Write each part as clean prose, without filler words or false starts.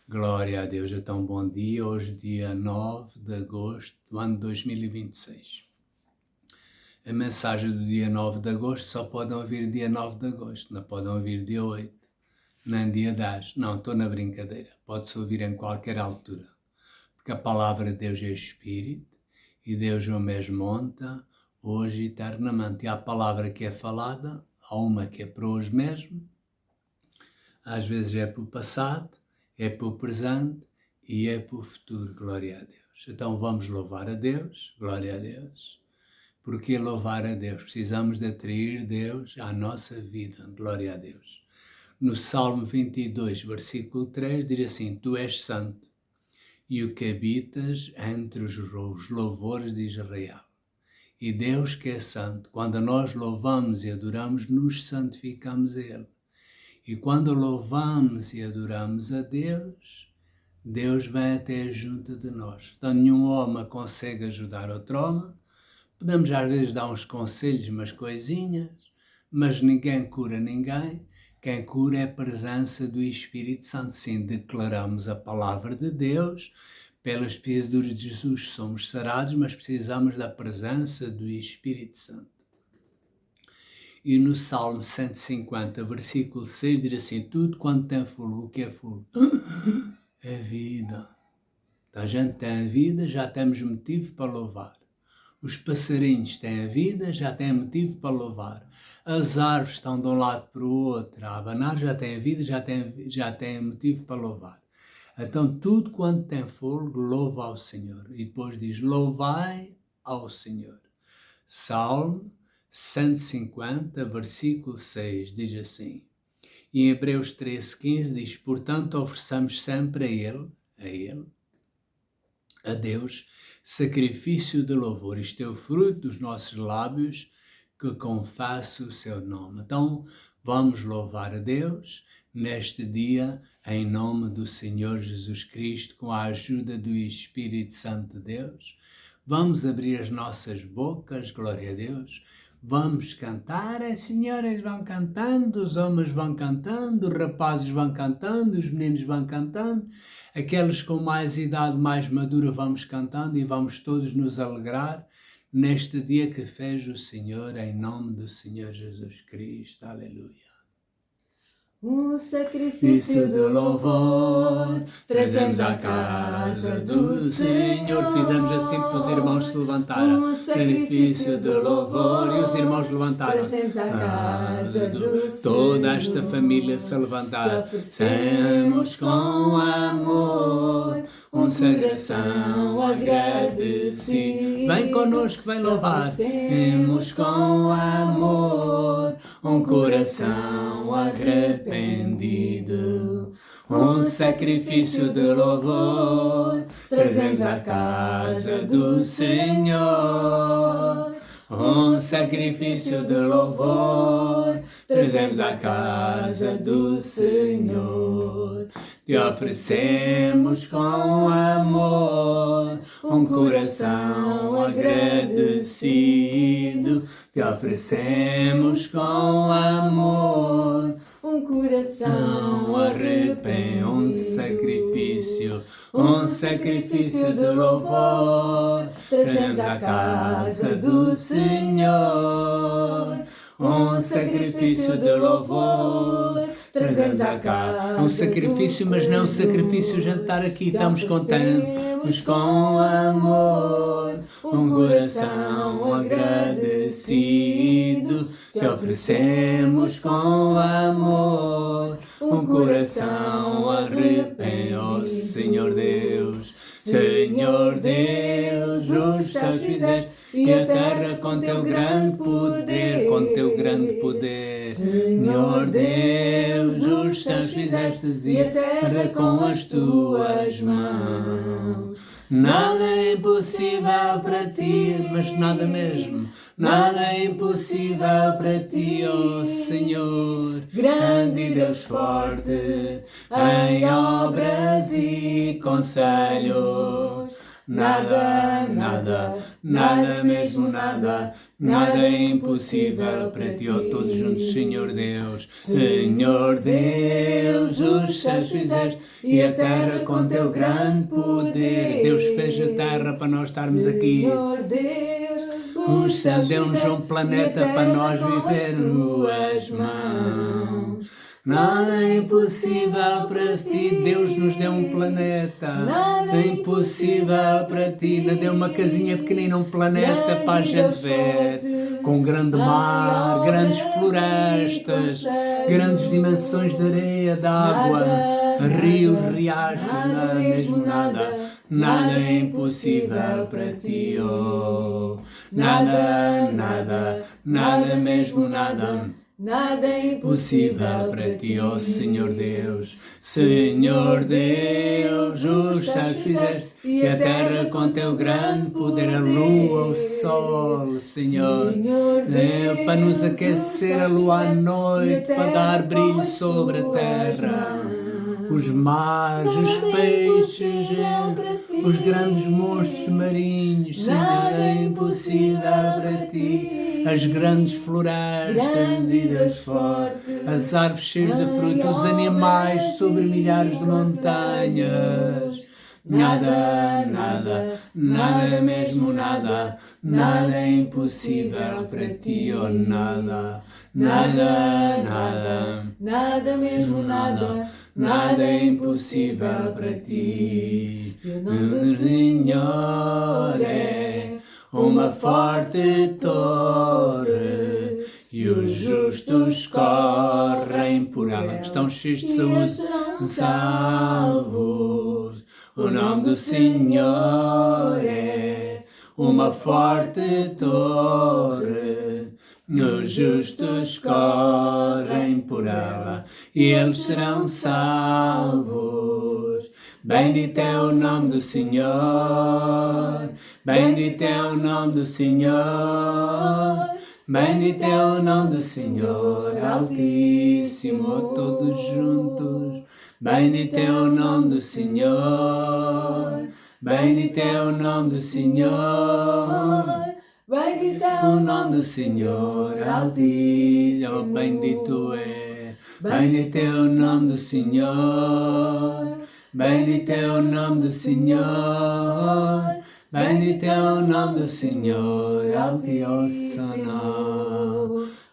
Glória a Deus, então bom dia, hoje dia 9 de agosto do ano 2026. A mensagem do dia 9 de agosto só pode ouvir dia 9 de agosto, não pode ouvir dia 8, nem dia 10, não, estou na brincadeira, pode-se ouvir em qualquer altura, porque a palavra de Deus é Espírito e Deus é o mesmo ontem, hoje e eternamente, e a palavra que é falada, há uma que é para hoje mesmo, às vezes é para o passado, é para o presente e é para o futuro, glória a Deus. Então vamos louvar a Deus, glória a Deus. Porque louvar a Deus? Precisamos de atrair Deus à nossa vida, glória a Deus. No Salmo 22, versículo 3, diz assim: Tu és santo e o que habitas entre os louvores de Israel. E Deus que é santo, quando nós louvamos e adoramos, nos santificamos a Ele. E quando louvamos e adoramos a Deus, Deus vem até junto de nós. Então nenhum homem consegue ajudar outro homem. Podemos às vezes dar uns conselhos, umas coisinhas, mas ninguém cura ninguém. Quem cura é a presença do Espírito Santo. Sim, declaramos a palavra de Deus, pelas pisaduras de Jesus somos sarados, mas precisamos da presença do Espírito Santo. E no Salmo 150, versículo 6, diz assim: tudo quanto tem fogo, o que é fogo? É vida. Então, a gente tem a vida, já temos motivo para louvar. Os passarinhos têm a vida, já têm motivo para louvar. As árvores estão de um lado para o outro a abanar, já têm a vida, já têm motivo para louvar. Então, tudo quanto tem fogo, louva ao Senhor. E depois diz: louvai ao Senhor. Salmo 150, versículo 6, diz assim. E em Hebreus 13:15 diz: portanto, ofereçamos sempre a Deus, sacrifício de louvor. Isto é o fruto dos nossos lábios, que confesso o seu nome. Então, vamos louvar a Deus neste dia, em nome do Senhor Jesus Cristo, com a ajuda do Espírito Santo de Deus. Vamos abrir as nossas bocas, glória a Deus. Vamos cantar, as senhoras vão cantando, os homens vão cantando, os rapazes vão cantando, os meninos vão cantando, aqueles com mais idade, mais madura, vamos cantando e vamos todos nos alegrar neste dia que fez o Senhor, em nome do Senhor Jesus Cristo. Aleluia. Um sacrifício de louvor trazemos à casa do Senhor. Fizemos assim para os irmãos se levantarem. Um sacrifício de louvor. E os irmãos levantaram. Trazemos à casa do Senhor. Toda esta família se levantar. Oferecemos com amor um coração agradecido. Vem connosco, vem louvar. Oferecemos com amor um coração arrependido. Um sacrifício de louvor trazemos à casa do Senhor. Um sacrifício de louvor trazemos à casa do Senhor. Te oferecemos com amor um coração agradecido. Te oferecemos com amor um coração arrependido. Um sacrifício de louvor trazemos à casa do Senhor. Um sacrifício de louvor trazemos à casa. Um sacrifício, mas não um sacrifício jantar aqui, estamos contentes. Com amor um coração agradecido. Te oferecemos com amor um coração arrependido. Oh, Senhor Deus, Senhor Deus, os céus fizeste e a terra com teu grande poder. Com teu grande poder. Senhor Deus, os céus fizeste e a terra com as tuas mãos. Nada é impossível para ti, mas nada mesmo. Nada é impossível para ti, ó Senhor. Grande Deus forte, em obras e conselhos. Nada, nada, nada mesmo nada, Nada é impossível para ti, ó todos juntos, Senhor Deus. Senhor Deus, os céus fizeste e a terra com teu grande poder. Deus fez a terra para nós estarmos aqui. Senhor Deus, Os céus deu-nos um planeta para nós viver nas mãos. Nada é impossível para ti, Deus nos deu um planeta. Nada é impossível para ti, nos deu uma casinha pequenina, um planeta para a gente ver. Com grande mar, grandes florestas, grandes dimensões de areia, de água, rios, riachos, nada mesmo nada. Nada é impossível para ti, oh. Nada, nada, nada mesmo nada. Nada é Impossível para ti, ó Senhor Deus. Senhor Deus, os céus fizeste e a terra com teu grande poder, a lua, o sol, Senhor. Para nos aquecer a lua à noite, para dar brilho sobre a terra. Os mares, os peixes, os grandes monstros marinhos, Senhor, é impossível para ti. As grandes florestas, medidas fortes, as árvores cheias de fruta, os animais sobre milhares de montanhas. Nada, nada, nada mesmo nada, nada é impossível para ti, oh nada, nada, nada, nada mesmo nada. Nada é impossível para ti. E o nome do Senhor é uma forte torre, e os justos correm por ela, que estão cheios de saúde, salvos. O nome do Senhor é uma forte torre, os justos correm por ela, e eles serão salvos. Bendito é o nome do Senhor, bendito é o nome do Senhor, bendito é o nome do Senhor Altíssimo, todos juntos. Bendito é o nome do Senhor, bendito é o nome do Senhor, bendito é o nome do Senhor Altíssimo, bendito é. Bendito é o nome do Senhor, bendito é o nome do Senhor, bendito é o nome do Senhor Altíssimo.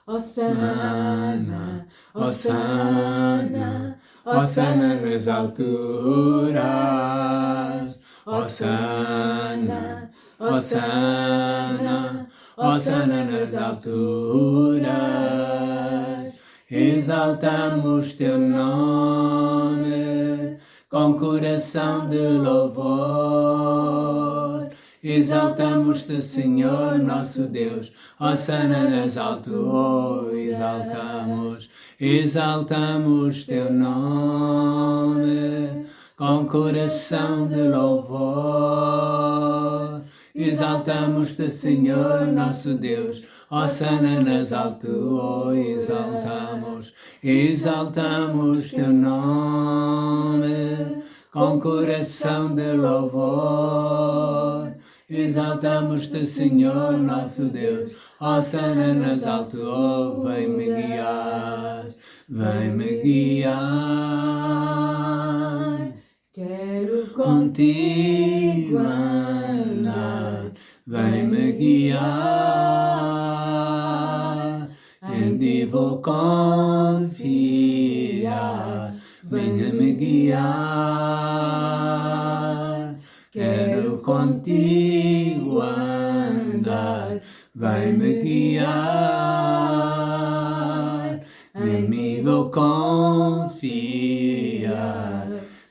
Hosana, Hosana, Hosana nas alturas, Hosana, Hosana, Hosana nas alturas. Exaltamos teu nome com coração de louvor. Exaltamos-te, Senhor, nosso Deus, Hosana nas alturas, exaltamos teu nome com coração de louvor. Exaltamos-te, Senhor, nosso Deus, Hosana nas alturas, exaltamos teu nome com coração de louvor. Exaltamos-te, Senhor, nosso Deus, Hosana nas alturas, vem-me guiar, vem-me guiar. Quero Contigo andar, vem-me guiar, em ti vou confiar, venha-me guiar. Quero contigo andar, vai-me guiar, em mim vou confiar.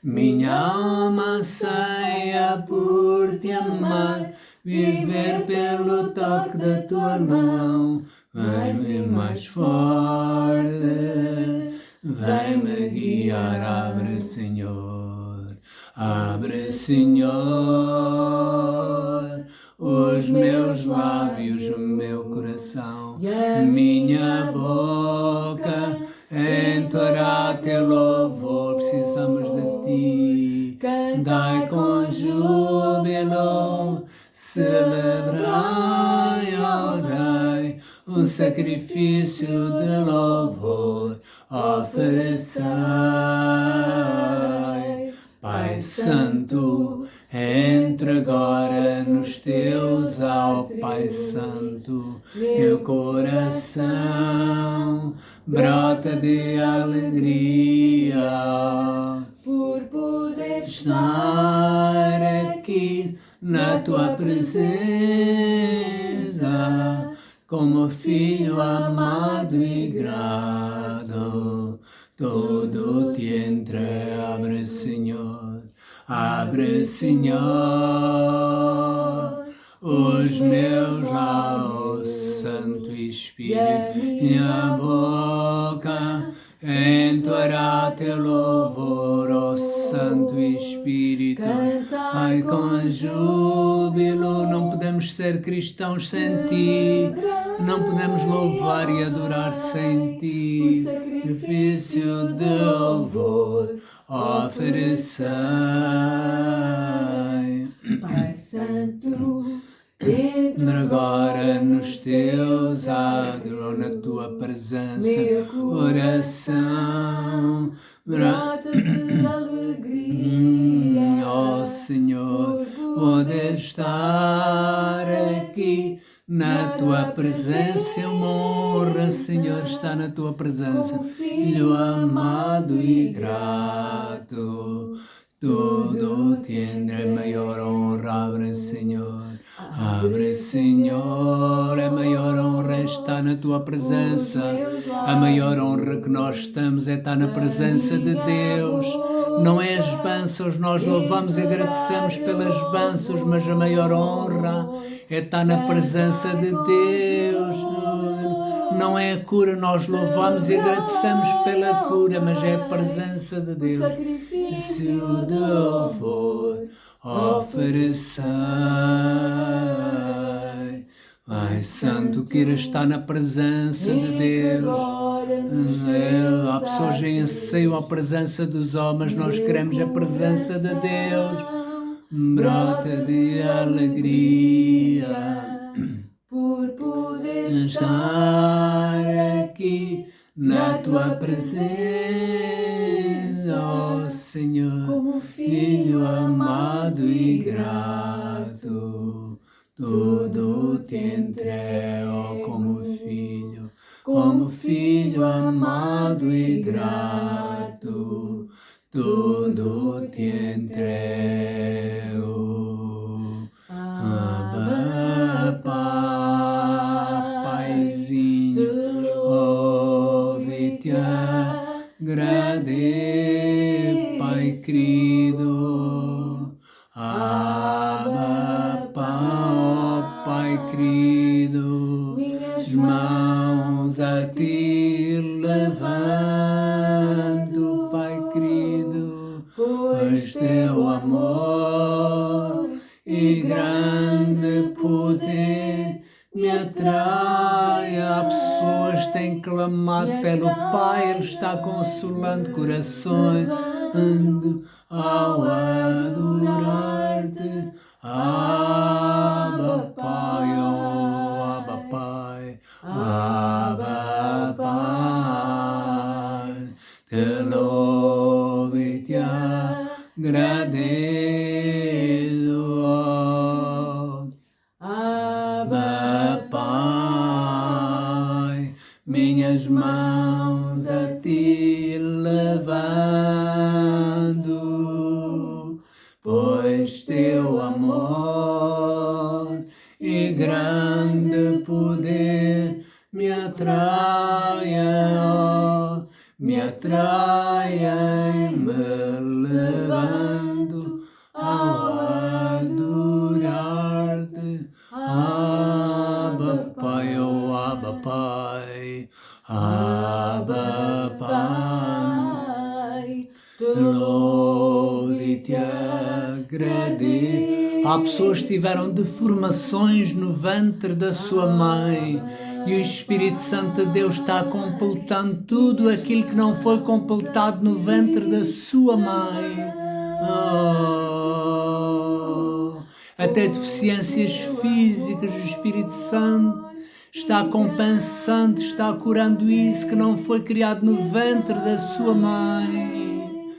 Minha alma anseia por te amar, viver pelo toque da tua mão. Vem-me mais forte, vem-me guiar. Abre, Senhor, abre, Senhor, os meus lábios, o meu coração, minha boca entoará teu louvor. Precisamos de ti, cantai com júbilo, celebrai, orai. sacrifício de louvor oferecei. Pai Santo, entra agora nos teus, ó Pai Santo, meu coração brota de alegria por poder estar aqui na tua presença, como filho amado e grato. Todo te entregue, Senhor. Abre, Senhor, os meus lábios, Santo Espírito, minha boca entoará teu louvor, ó Santo Espírito. Ai, com júbilo, não podemos ser cristãos sem ti, não podemos louvar e adorar sem ti. Sacrifício de louvor oferecei. Pai Santo, entra agora nos teus adros, na tua presença, meu oração brota de alegria, ó Senhor, poder estar aqui na tua presença é uma honra, Senhor, estar na tua presença, Filho amado e grato. Tudo te é maior honra, abre, Senhor. Abre, Senhor, é maior honra estar na tua presença. A maior honra que nós estamos é estar na presença de Deus. Não é as bênçãos, nós louvamos e agradecemos pelas bênçãos, mas a maior honra é estar na presença de Deus. Não é a cura, nós louvamos e agradecemos pela cura, mas é a presença de Deus. Sacrifício de louvor oferecei. Pai Santo, queira estar na presença de Deus. Há pessoas em anseio a presença dos homens, nós queremos a presença de Deus. Brota de alegria por poder estar aqui na tua presença, ó Senhor, como Filho amado e grato. Tudo te entrego como filho amado e grato. Tudo te entrego. Abba, Paizinho, ouve-te agrade, Pai querido. Abba, Pai querido, minhas mãos a ti levanto, Pai querido, pois teu amor e grande poder me atrai. Há pessoas que têm clamado pelo Pai, Ele está consolando corações ao adorar-te. Abba, Pai, oh Abba, Pai, Abba, Pai, te louvo e te agradeço. Abba, Pai, minhas mãos a ti levando, pois teu amor e grande poder me atraia, me levando ao adorar-te. Abba, Pai, oh Abba, Pai, Abba, Pai, te louvo e te agradeço. Há pessoas que tiveram deformações no ventre da sua mãe e o Espírito Santo de Deus está completando tudo aquilo que não foi completado no ventre da sua mãe. Até deficiências físicas, o Espírito Santo está compensando, está curando isso que não foi criado no ventre da sua mãe.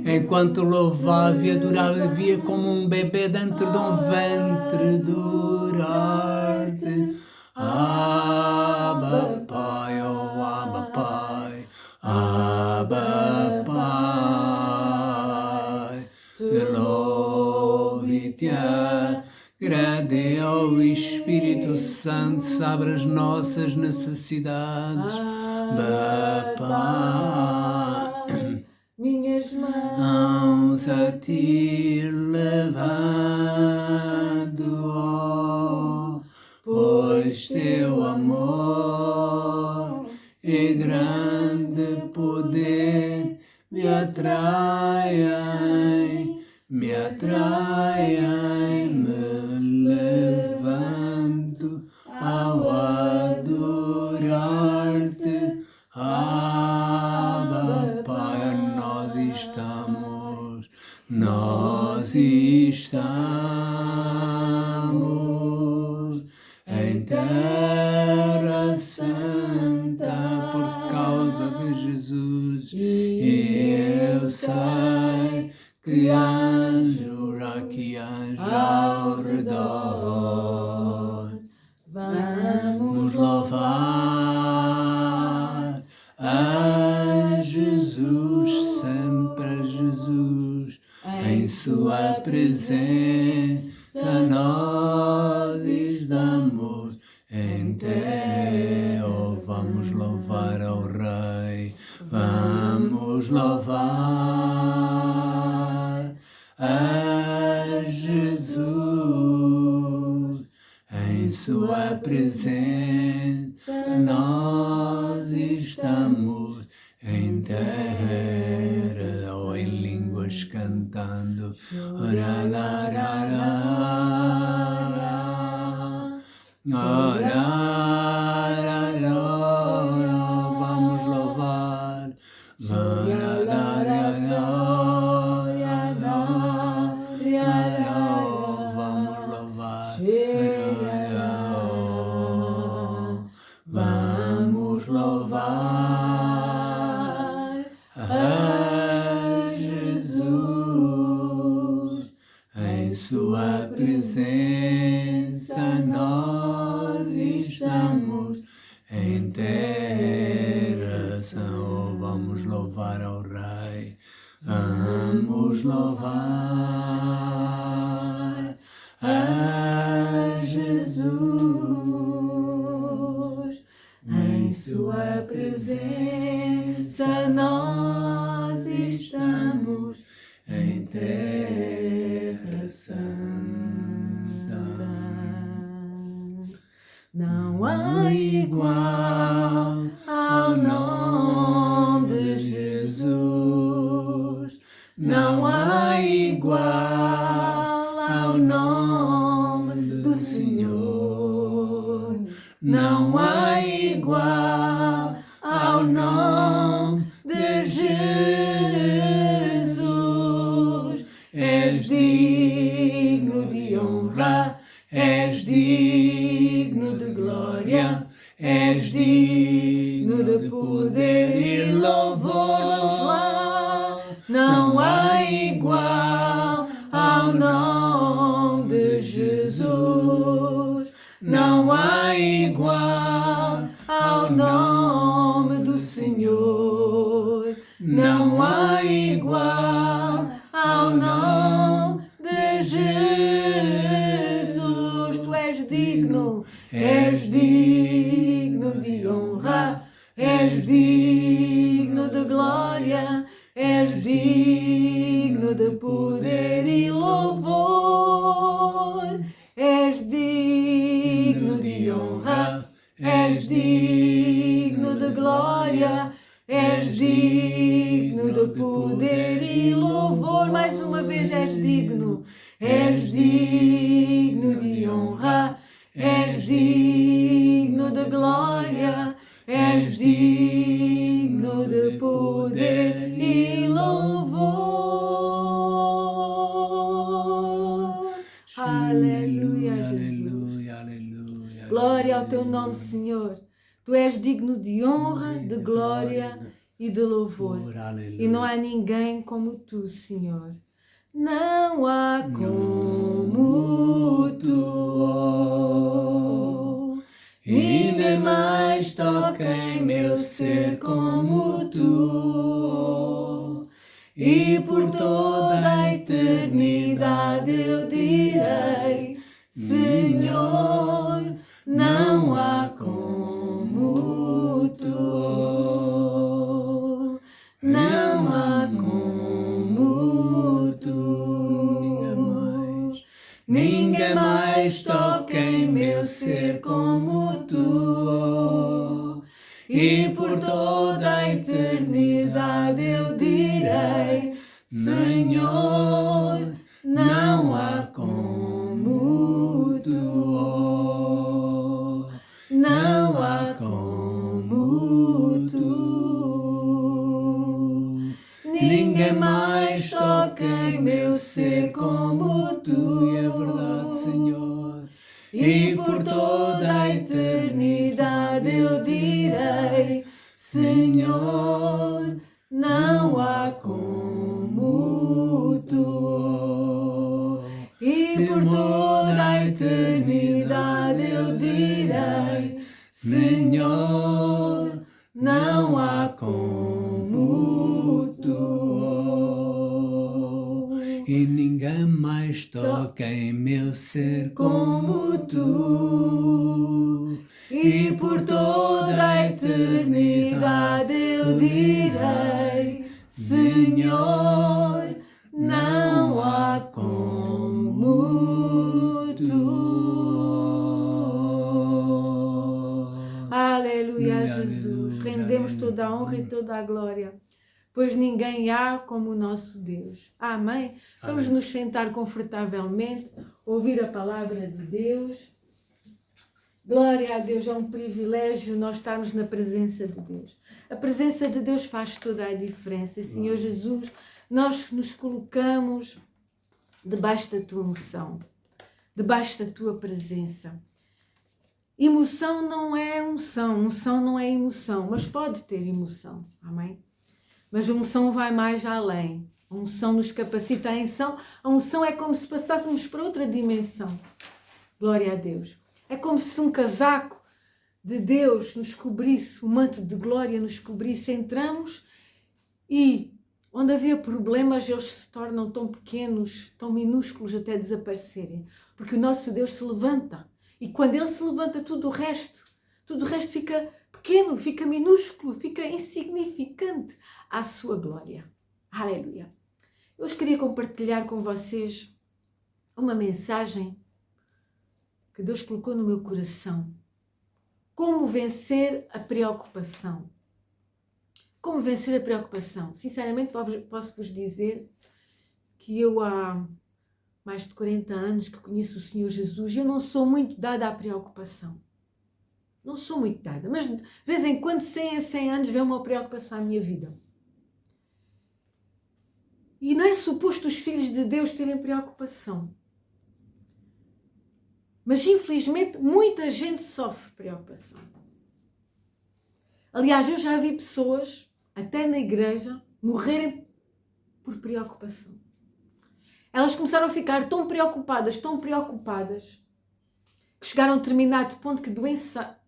Enquanto louvava e adorava, via como um bebê dentro de um ventre durar-te. Abba Pai, oh Abba Pai, Abba Pai, te louvo e te agrade, oh Espírito Santo, sabe as nossas necessidades. Abba Pai, minhas mãos a ti levando, pois teu amor e grande poder me atraem, me levanto ao adorar-te. Abba Pai, nós estamos em terra santa por causa de Jesus, e eu sei que anjos aqui ao redor. Vamos louvar a Jesus, sempre a Jesus, em sua presença nós estamos em terra. Oh, vamos louvar ao Rei, vamos louvar a Jesus, em sua presença nós estamos em terra, ou em línguas cantando. Vamos louvar. Vamos louvar a Jesus, em sua presença nós estamos em terra sã. Vamos louvar ao Rei, vamos louvar a Jesus, em sua presença nós estamos em terra santa. Não há igual ao nome de Jesus, não há igual ao nome do Senhor, não há igual ao nome de Jesus. És digno de honra, és digno de glória, és digno de poder e louvor. Não há igual ao nome de Jesus, não há igual ao nome do Senhor, não há igual ao nome de Jesus. Tu és digno de honra, és digno de glória, és digno de poder e louvor. És digno de honra, és digno de glória, és digno de poder e louvor. Mais uma vez, és digno de honra, és digno de glória, és digno de poder e louvor. Aleluia, Jesus. nome, Senhor. Tu és digno de honra, de glória e de louvor. E não há ninguém como tu, Senhor. Não há como tu. Ninguém mais toca em meu ser como tu. E por toda a eternidade eu direi, Senhor, não há como tu. Não há como tu. Ninguém mais toca em meu ser como tu. E por toda a eternidade eu direi, Senhor, não há como tu. Não há como tu. Ninguém mais toca em meu ser como tu. E é verdade, Senhor. E por toda a eternidade eu direi, Senhor, não há como tu. E por toda a eternidade eu direi, Senhor, não há como tu. E ninguém mais toca em meu ser como tu. E por toda a eternidade eu direi, Senhor, não há como tu. Aleluia, Jesus. Rendemos toda a honra e toda a glória, pois ninguém há como o nosso Deus. Amém? Vamos nos sentar confortavelmente, ouvir a palavra de Deus. Glória a Deus, é um privilégio nós estarmos na presença de Deus. A presença de Deus faz toda a diferença. Senhor Jesus, nós nos colocamos debaixo da Tua unção, debaixo da Tua presença. Emoção não é unção, unção não é emoção, mas pode ter emoção. Amém? Mas a unção vai mais além. A unção nos capacita. A unção é como se passássemos para outra dimensão. Glória a Deus. É como se um casaco de Deus nos cobrisse, um manto de glória nos cobrisse. Entramos e onde havia problemas, eles se tornam tão pequenos, tão minúsculos até desaparecerem. Porque o nosso Deus se levanta. E quando Ele se levanta, tudo o resto fica pequeno, fica minúsculo, fica insignificante à sua glória. Aleluia. Eu hoje queria compartilhar com vocês uma mensagem que Deus colocou no meu coração. Como vencer a preocupação. Como vencer a preocupação? Sinceramente, posso-vos dizer que eu há mais de 40 anos que conheço o Senhor Jesus e eu não sou muito dada à preocupação. Não sou muito dada, mas de vez em quando, 100 a 100 anos, vem uma preocupação à minha vida. E não é suposto os filhos de Deus terem preocupação. Mas, infelizmente, muita gente sofre preocupação. Aliás, eu já vi pessoas, até na igreja, morrerem por preocupação. Elas começaram a ficar tão preocupadas, que chegaram a um determinado ponto que a doença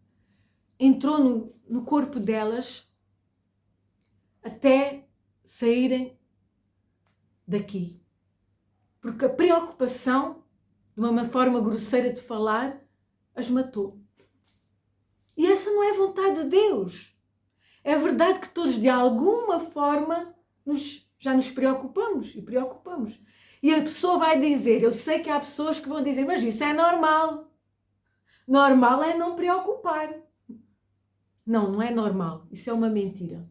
entrou no corpo delas até saírem daqui. Porque a preocupação, de uma forma grosseira de falar, as matou. E essa não é vontade de Deus. É verdade que todos, de alguma forma, já nos preocupamos e preocupamos. E a pessoa vai dizer, eu sei que há pessoas que vão dizer, mas isso é normal. Normal é não preocupar. Não, não é normal. Isso é uma mentira.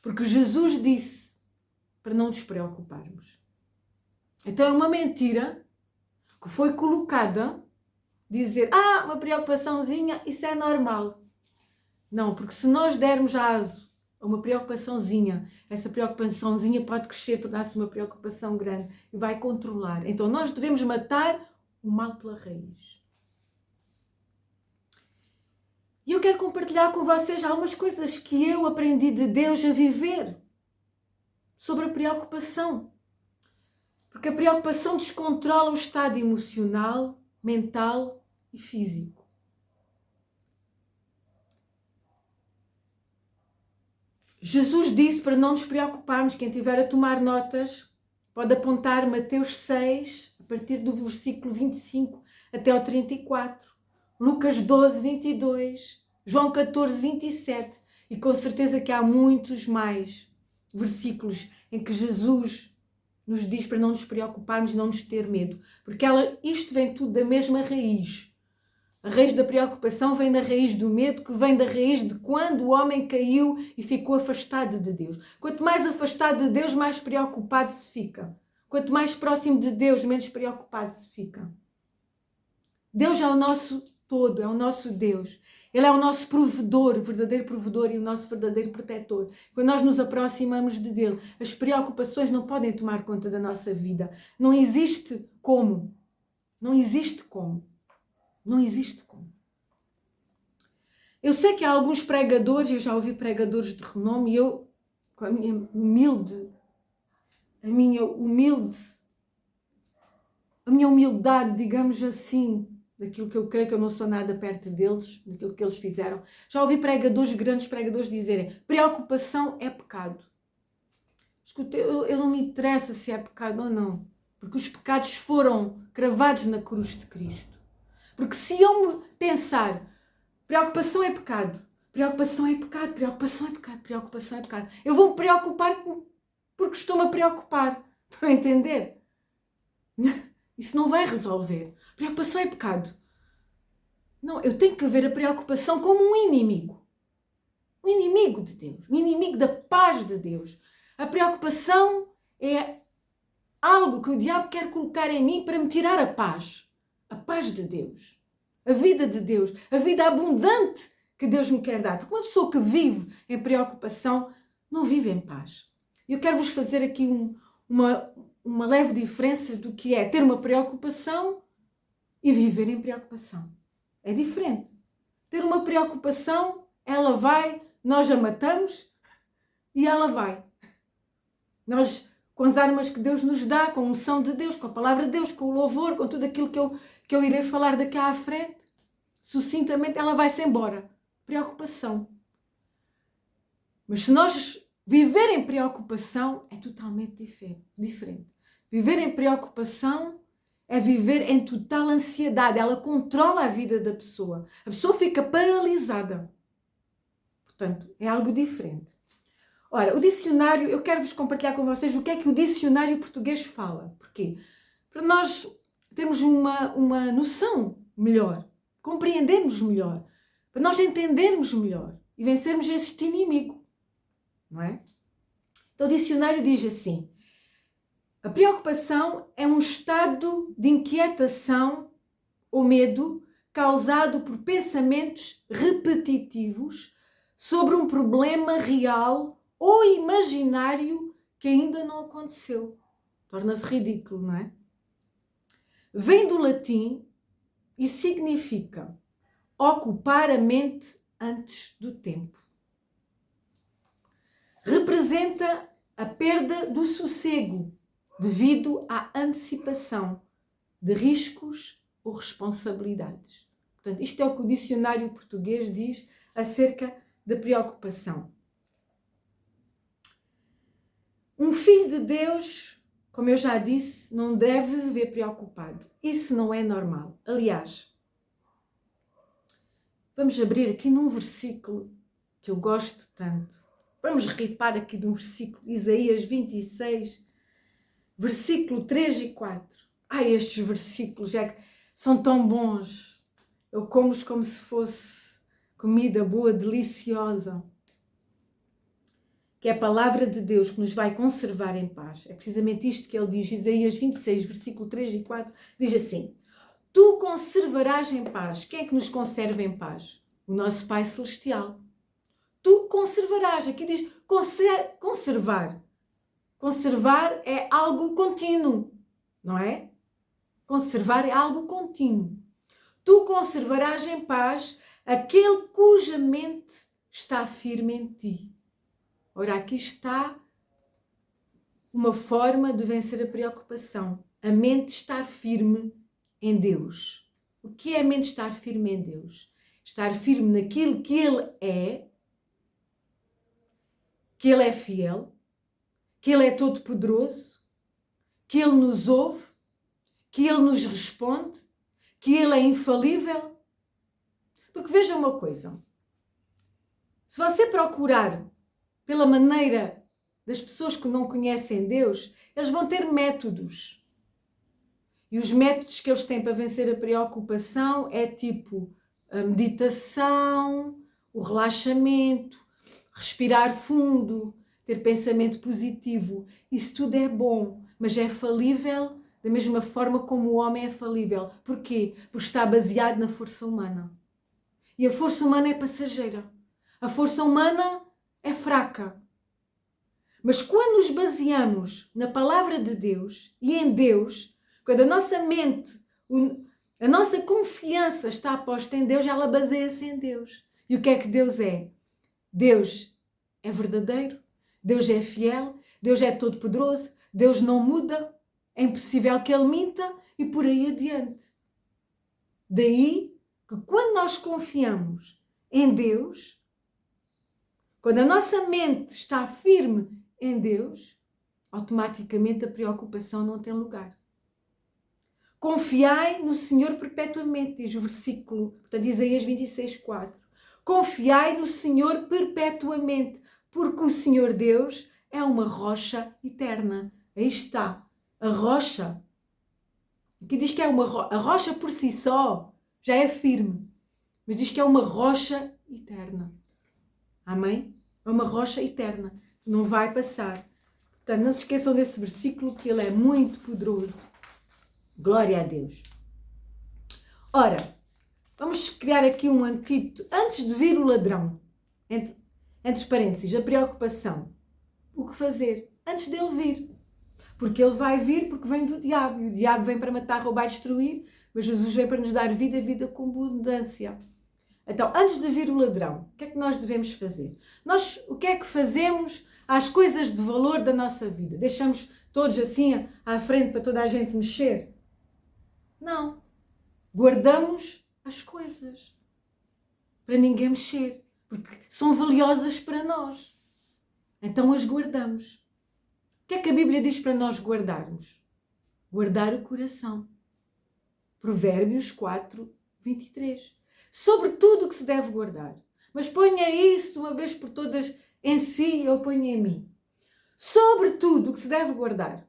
Porque Jesus disse para não nos preocuparmos. Então é uma mentira que foi colocada, dizer, uma preocupaçãozinha, isso é normal. Não, porque se nós dermos aso a uma preocupaçãozinha, essa preocupaçãozinha pode crescer, tornar-se uma preocupação grande e vai controlar. Então nós devemos matar o mal pela raiz. E eu quero compartilhar com vocês algumas coisas que eu aprendi de Deus a viver sobre a preocupação. Porque a preocupação descontrola o estado emocional, mental e físico. Jesus disse para não nos preocuparmos. Quem estiver a tomar notas pode apontar Mateus 6, a partir do versículo 25 até ao 34. Lucas 12, 22. João 14, 27. E com certeza que há muitos mais versículos em que Jesus nos diz para não nos preocuparmos, não nos ter medo. Porque isto vem tudo da mesma raiz. A raiz da preocupação vem da raiz do medo, que vem da raiz de quando o homem caiu e ficou afastado de Deus. Quanto mais afastado de Deus, mais preocupado se fica. Quanto mais próximo de Deus, menos preocupado se fica. Deus é o nosso todo, é o nosso Deus. Ele é o nosso provedor, o verdadeiro provedor e o nosso verdadeiro protetor. Quando nós nos aproximamos de Deus, as preocupações não podem tomar conta da nossa vida. Não existe como. Não existe como. Não existe como. Eu sei que há alguns pregadores, eu já ouvi pregadores de renome, e eu, com a minha humildade, digamos assim, daquilo que eu creio que eu não sou nada perto deles, daquilo que eles fizeram, já ouvi grandes pregadores dizerem: preocupação é pecado. Escuta, eu não me interessa se é pecado ou não, porque os pecados foram cravados na cruz de Cristo. Porque se eu pensar, preocupação é pecado, preocupação é pecado, preocupação é pecado, preocupação é pecado, eu vou me preocupar porque estou-me a preocupar. Estão a entender? Isso não vai resolver. Preocupação é pecado. Não, eu tenho que ver a preocupação como um inimigo. Um inimigo de Deus. Um inimigo da paz de Deus. A preocupação é algo que o diabo quer colocar em mim para me tirar a paz. A paz de Deus. A vida de Deus. A vida abundante que Deus me quer dar. Porque uma pessoa que vive em preocupação não vive em paz. Eu quero vos fazer aqui uma leve diferença do que é ter uma preocupação e viver em preocupação. É diferente. Ter uma preocupação, ela vai, nós a matamos e ela vai. Nós, com as armas que Deus nos dá, com a unção de Deus, com a palavra de Deus, com o louvor, com tudo aquilo que eu irei falar daqui à frente, sucintamente, ela vai-se embora. Preocupação. Mas se nós viver em preocupação, é totalmente diferente. Viver em preocupação é viver em total ansiedade. Ela controla a vida da pessoa. A pessoa fica paralisada. Portanto, é algo diferente. Ora, o dicionário, eu quero vos compartilhar com vocês o que é que o dicionário português fala. Porquê? Para nós termos uma noção melhor, compreendermos melhor, para nós entendermos melhor e vencermos este inimigo. Não é? Então o dicionário diz assim: a preocupação é um estado de inquietação ou medo causado por pensamentos repetitivos sobre um problema real ou imaginário que ainda não aconteceu. Torna-se ridículo, não é? Vem do latim e significa ocupar a mente antes do tempo. Representa a perda do sossego devido à antecipação de riscos ou responsabilidades. Portanto, isto é o que o dicionário português diz acerca da preocupação. Um filho de Deus, como eu já disse, não deve viver preocupado. Isso não é normal. Aliás, vamos abrir aqui num versículo que eu gosto tanto. Vamos ripar aqui de um versículo, Isaías 26, versículo 3 e 4. Estes versículos são tão bons. Eu como-os como se fosse comida boa, deliciosa. Que é a palavra de Deus que nos vai conservar em paz. É precisamente isto que ele diz, Isaías 26, versículo 3 e 4, diz assim: tu conservarás em paz. Quem é que nos conserva em paz? O nosso Pai Celestial. Tu conservarás. Aqui diz conservar. Conservar é algo contínuo, não é? Conservar é algo contínuo. Tu conservarás em paz aquele cuja mente está firme em ti. Ora, aqui está uma forma de vencer a preocupação. A mente estar firme em Deus. O que é a mente estar firme em Deus? Estar firme naquilo que Ele é, que Ele é fiel, que Ele é todo-poderoso, que Ele nos ouve, que Ele nos responde, que Ele é infalível. Porque veja uma coisa, se você procurar pela maneira das pessoas que não conhecem Deus, eles vão ter métodos. E os métodos que eles têm para vencer a preocupação é tipo a meditação, o relaxamento, respirar fundo, ter pensamento positivo. Isso tudo é bom, mas é falível da mesma forma como o homem é falível. Porquê? Porque está baseado na força humana. E a força humana é passageira. A força humana é fraca. Mas quando nos baseamos na palavra de Deus e em Deus, quando a nossa mente, a nossa confiança está posta em Deus, ela baseia-se em Deus. E o que é que Deus é? Deus é verdadeiro, Deus é fiel, Deus é todo-poderoso, Deus não muda, é impossível que Ele minta e por aí adiante. Daí que quando nós confiamos em Deus, quando a nossa mente está firme em Deus, automaticamente a preocupação não tem lugar. Confiai no Senhor perpetuamente, diz o versículo, portanto, Isaías 26:4. Confiai no Senhor perpetuamente, porque o Senhor Deus é uma rocha eterna. Aí está, a rocha. Aqui diz que é uma rocha. A rocha por si só já é firme, mas diz que é uma rocha eterna. Amém? É uma rocha eterna, não vai passar. Portanto, não se esqueçam desse versículo, que ele é muito poderoso. Glória a Deus. Ora, vamos criar aqui um antídoto. Antes de vir o ladrão, entre parênteses, a preocupação. O que fazer? Antes dele vir. Porque ele vai vir porque vem do diabo. E o diabo vem para matar, roubar e destruir. Mas Jesus vem para nos dar vida, vida com abundância. Então, antes de vir o ladrão, o que é que nós devemos fazer? Nós, o que é que fazemos às coisas de valor da nossa vida? Deixamos todos assim à frente para toda a gente mexer? Não. Guardamos as coisas para ninguém mexer, porque são valiosas para nós. Então as guardamos. O que é que a Bíblia diz para nós guardarmos? Guardar o coração. Provérbios 4:23. Sobre tudo o que se deve guardar. Mas ponha isso uma vez por todas em si, ou ponha em mim. Sobre tudo o que se deve guardar.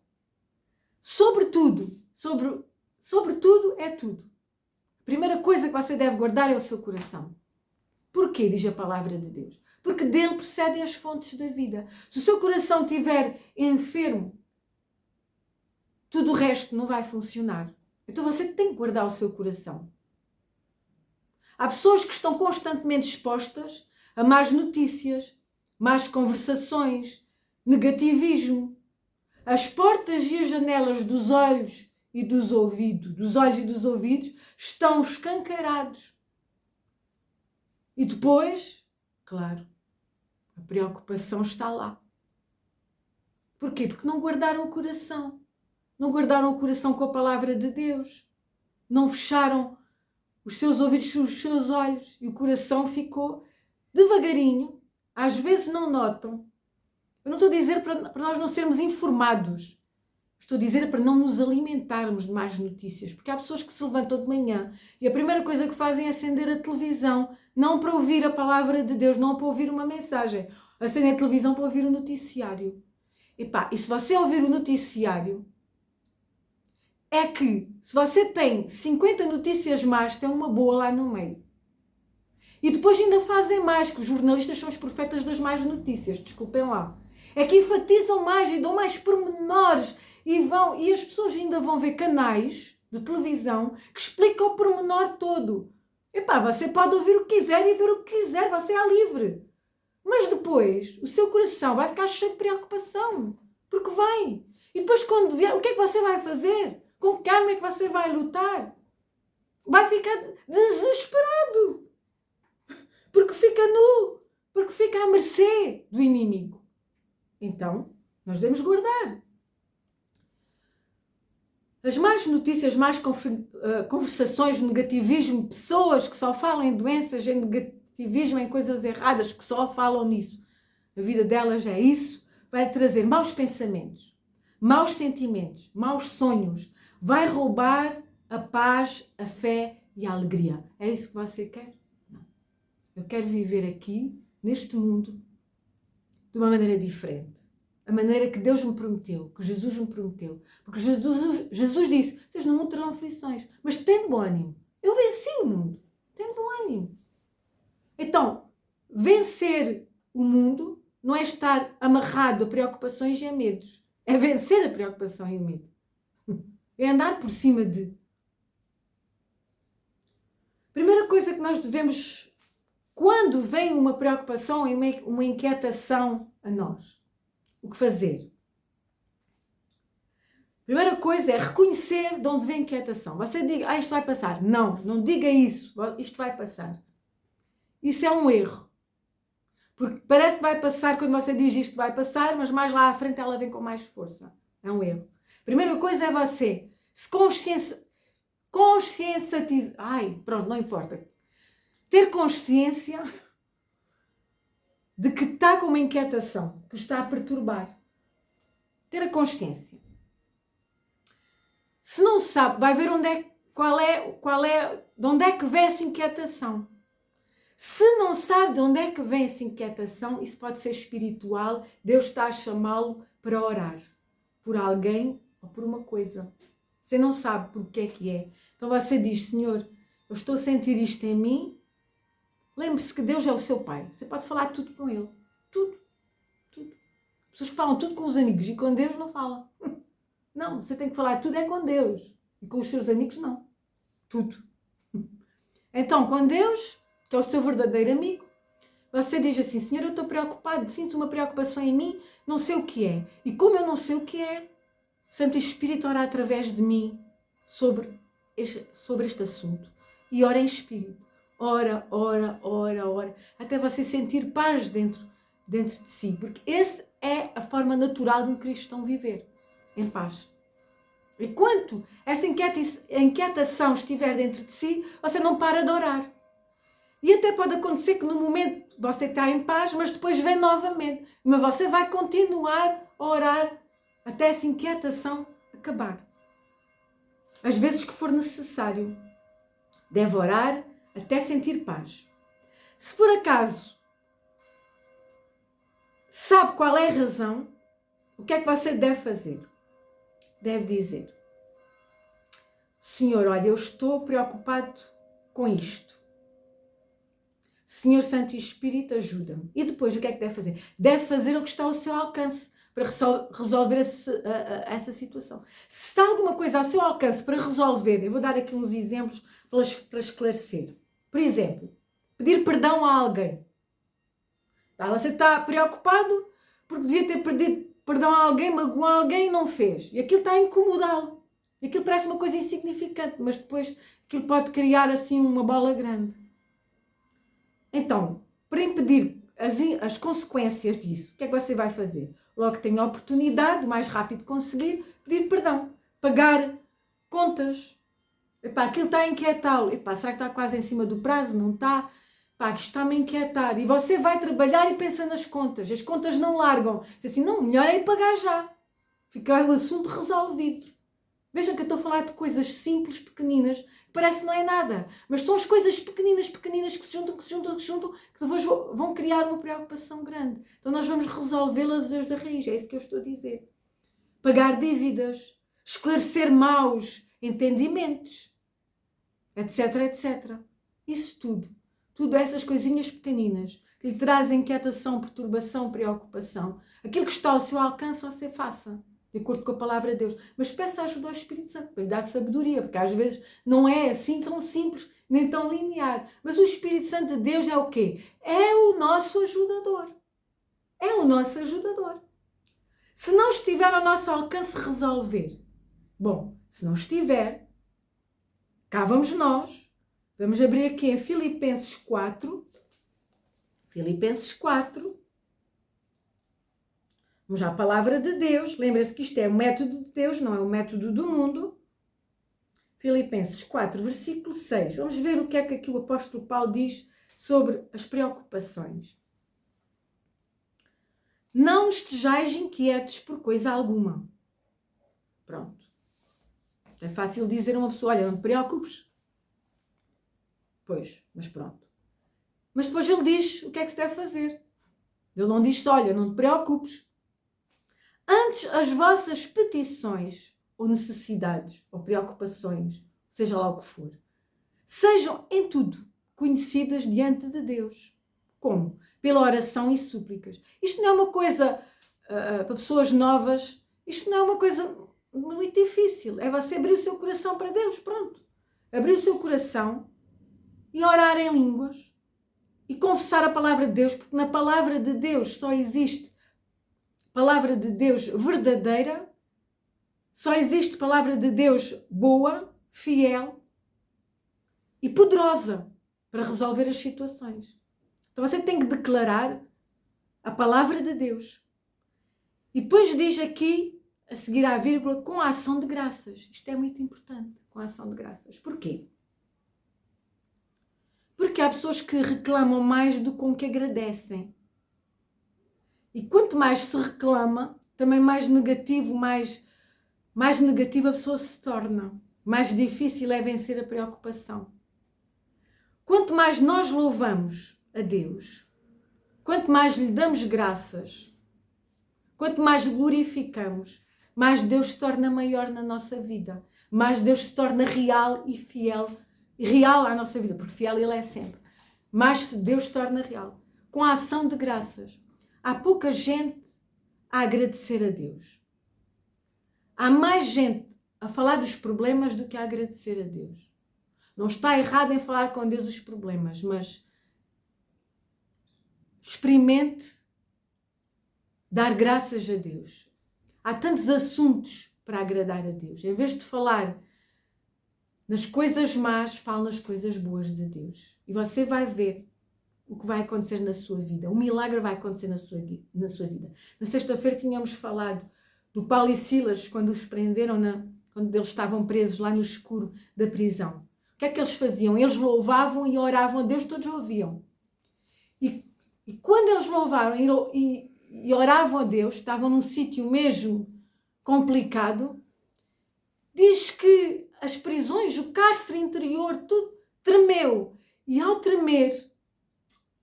Sobre tudo é tudo. A primeira coisa que você deve guardar é o seu coração. Porquê, diz a palavra de Deus? Porque dele procedem as fontes da vida. Se o seu coração estiver enfermo, tudo o resto não vai funcionar. Então você tem que guardar o seu coração. Há pessoas que estão constantemente expostas a más notícias, más conversações, negativismo. As portas e as janelas dos olhos e dos ouvidos estão escancarados. E depois, claro, a preocupação está lá. Porquê? Porque não guardaram o coração. Não guardaram o coração com a palavra de Deus. Não fecharam os seus ouvidos, os seus olhos. E o coração ficou devagarinho. Às vezes não notam. Eu não estou a dizer para nós não sermos informados. Estou a dizer para não nos alimentarmos de más notícias. Porque há pessoas que se levantam de manhã e a primeira coisa que fazem é acender a televisão. Não para ouvir a palavra de Deus, não para ouvir uma mensagem. Acendem a televisão para ouvir o noticiário. E se você ouvir o noticiário, é que se você tem 50 notícias más, tem uma boa lá no meio. E depois ainda fazem mais, que os jornalistas são os profetas das más notícias, desculpem lá. É que enfatizam mais e dão mais pormenores e as pessoas ainda vão ver canais de televisão que explicam o pormenor todo. Você pode ouvir o que quiser e ver o que quiser, você é livre. Mas depois o seu coração vai ficar cheio de preocupação, porque vai. E depois quando vier, o que é que você vai fazer? Com que arma é que você vai lutar? Vai ficar desesperado. porque fica nu, porque fica à mercê do inimigo. Então, nós devemos guardar. As más notícias, más conversações, negativismo, pessoas que só falam em doenças, em negativismo, em coisas erradas, que só falam nisso. A vida delas é isso, vai trazer maus pensamentos, maus sentimentos, maus sonhos, vai roubar a paz, a fé e a alegria. É isso que você quer? Não. Eu quero viver aqui, neste mundo, de uma maneira diferente. A maneira que Deus me prometeu, que Jesus me prometeu. Porque Jesus disse, vocês no mundo terão aflições, mas tem bom ânimo. Eu venci o mundo. Tem bom ânimo. Então, vencer o mundo não é estar amarrado a preocupações e a medos. É vencer a preocupação e o medo. É andar por cima de. Primeira coisa que nós devemos, quando vem uma preocupação e uma inquietação a nós, o que fazer? Primeira coisa é reconhecer de onde vem a inquietação. Você diga, isto vai passar. Não, não diga isso, isto vai passar. Isso é um erro. Porque parece que vai passar quando você diz isto vai passar, mas mais lá à frente ela vem com mais força. É um erro. Primeira coisa é você se conscientizar. Ai, pronto, não importa. Ter consciência de que está com uma inquietação, que está a perturbar. Ter a consciência. Se não sabe, vai ver de onde é que vem essa inquietação. Se não sabe de onde é que vem essa inquietação, isso pode ser espiritual, Deus está a chamá-lo para orar por alguém ou por uma coisa. Você não sabe por que é. Então você diz, Senhor, eu estou a sentir isto em mim. Lembre-se que Deus é o seu Pai. Você pode falar tudo com Ele. Tudo. Tudo. Pessoas que falam tudo com os amigos e com Deus não falam. Não, você tem que falar tudo é com Deus. E com os seus amigos não. Tudo. Então, com Deus, que é o seu verdadeiro amigo, você diz assim, Senhor, eu estou preocupado, sinto uma preocupação em mim, não sei o que é. E como eu não sei o que é, Santo Espírito ora através de mim sobre este assunto. E ora em Espírito. Ora, até você sentir paz dentro de si. Porque essa é a forma natural de um cristão viver, em paz. E quando essa inquietação estiver dentro de si, você não para de orar. E até pode acontecer que no momento você está em paz, mas depois vem novamente. Mas você vai continuar a orar até essa inquietação acabar. Às vezes que for necessário. Deve orar até sentir paz. Se por acaso sabe qual é a razão, o que é que você deve fazer? Deve dizer, Senhor, olha, eu estou preocupado com isto. Senhor Santo e Espírito, ajuda-me. E depois o que é que deve fazer? Deve fazer o que está ao seu alcance para resolver essa situação. Se está alguma coisa ao seu alcance para resolver, eu vou dar aqui uns exemplos para esclarecer. Por exemplo, pedir perdão a alguém. Você está preocupado porque devia ter pedido perdão a alguém, magoou alguém e não fez. E aquilo está a incomodá-lo. E aquilo parece uma coisa insignificante, mas depois aquilo pode criar assim uma bola grande. Então, para impedir as consequências disso, o que é que você vai fazer? Logo que tem a oportunidade, o mais rápido conseguir, pedir perdão. Pagar contas. Aquilo está a inquietá-lo. Será que está quase em cima do prazo? Não está? Isto está-me a inquietar. E você vai trabalhar e pensa nas contas. As contas não largam. Diz assim, não, melhor é ir pagar já. Fica o assunto resolvido. Vejam que eu estou a falar de coisas simples, pequeninas, que parece que não é nada. Mas são as coisas pequeninas que se juntam, que depois vão criar uma preocupação grande. Então nós vamos resolvê-las desde a raiz. É isso que eu estou a dizer. Pagar dívidas, esclarecer maus entendimentos, etc, etc. Isso tudo. Tudo essas coisinhas pequeninas que lhe trazem inquietação, perturbação, preocupação. Aquilo que está ao seu alcance, você faça, de acordo com a palavra de Deus. Mas peça ajuda ao Espírito Santo para lhe dar sabedoria, porque às vezes não é assim tão simples, nem tão linear. Mas o Espírito Santo de Deus é o quê? É o nosso ajudador. É o nosso ajudador. Se não estiver ao nosso alcance resolver, bom, se não estiver, cá vamos nós. Vamos abrir aqui em Filipenses 4, Filipenses 4. Vamos à palavra de Deus. Lembra-se que isto é o método de Deus, não é o método do mundo. Filipenses 4, versículo 6. Vamos ver o que é que aqui o apóstolo Paulo diz sobre as preocupações. Não estejais inquietos por coisa alguma. Pronto. É fácil dizer a uma pessoa, olha, não te preocupes. Pois, mas pronto. Mas depois ele diz o que é que se deve fazer. Ele não diz só, olha, não te preocupes. Antes as vossas petições ou necessidades ou preocupações, seja lá o que for, sejam em tudo conhecidas diante de Deus. Como? Pela oração e súplicas. Isto não é uma coisa para pessoas novas, isto não é uma coisa muito difícil. É você abrir o seu coração para Deus, pronto. Abrir o seu coração e orar em línguas e confessar a palavra de Deus, porque na palavra de Deus só existe palavra de Deus verdadeira, só existe palavra de Deus boa, fiel e poderosa para resolver as situações. Então você tem que declarar a palavra de Deus. E depois diz aqui, a seguir à vírgula, com a ação de graças. Isto é muito importante, com a ação de graças. Porquê? Porque há pessoas que reclamam mais do que com que agradecem. E quanto mais se reclama, também mais negativa a pessoa se torna. Mais difícil é vencer a preocupação. Quanto mais nós louvamos a Deus, quanto mais lhe damos graças, quanto mais glorificamos, mais Deus se torna maior na nossa vida. Mais Deus se torna real e fiel. Real à nossa vida, porque fiel Ele é sempre. Mais Deus se torna real. Com a ação de graças. Há pouca gente a agradecer a Deus. Há mais gente a falar dos problemas do que a agradecer a Deus. Não está errado em falar com Deus os problemas, mas experimente dar graças a Deus. Há tantos assuntos para agradar a Deus. Em vez de falar nas coisas más, fala nas coisas boas de Deus. E você vai ver o que vai acontecer na sua vida. O milagre vai acontecer na sua vida. Na sexta-feira tínhamos falado do Paulo e Silas, quando os prenderam, quando eles estavam presos lá no escuro da prisão. O que é que eles faziam? Eles louvavam e oravam a Deus, todos ouviam. E quando eles louvavam e oravam a Deus, estavam num sítio mesmo complicado, diz que as prisões, o cárcere interior, tudo tremeu. E ao tremer,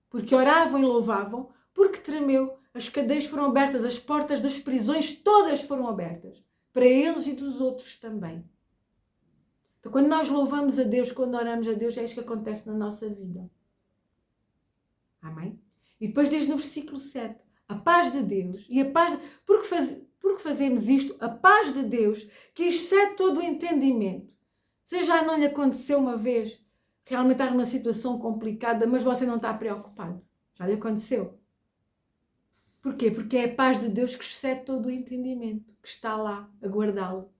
porque oravam e louvavam, porque tremeu, as cadeias foram abertas, as portas das prisões todas foram abertas, para eles e dos outros também. Então, quando nós louvamos a Deus, quando oramos a Deus, é isso que acontece na nossa vida. Amém? E depois diz no versículo 7, a paz de Deus, e a paz, porque fazemos isto, a paz de Deus, que excede todo o entendimento. Se já não lhe aconteceu uma vez, realmente estar numa situação complicada, mas você não está preocupado. Já lhe aconteceu. Porquê? Porque é a paz de Deus que excede todo o entendimento, que está lá a guardá-lo.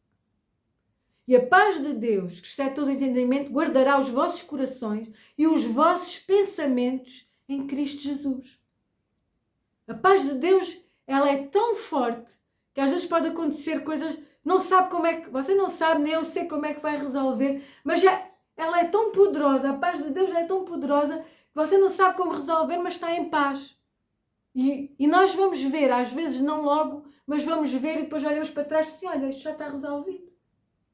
E a paz de Deus, que excede todo o entendimento, guardará os vossos corações e os vossos pensamentos em Cristo Jesus. A paz de Deus, ela é tão forte que às vezes pode acontecer coisas, não sabe como é que, você não sabe, nem eu sei como é que vai resolver, mas ela é tão poderosa, a paz de Deus é tão poderosa que você não sabe como resolver, mas está em paz. E nós vamos ver, às vezes não logo, mas vamos ver e depois olhamos para trás e assim, olha, isto já está resolvido.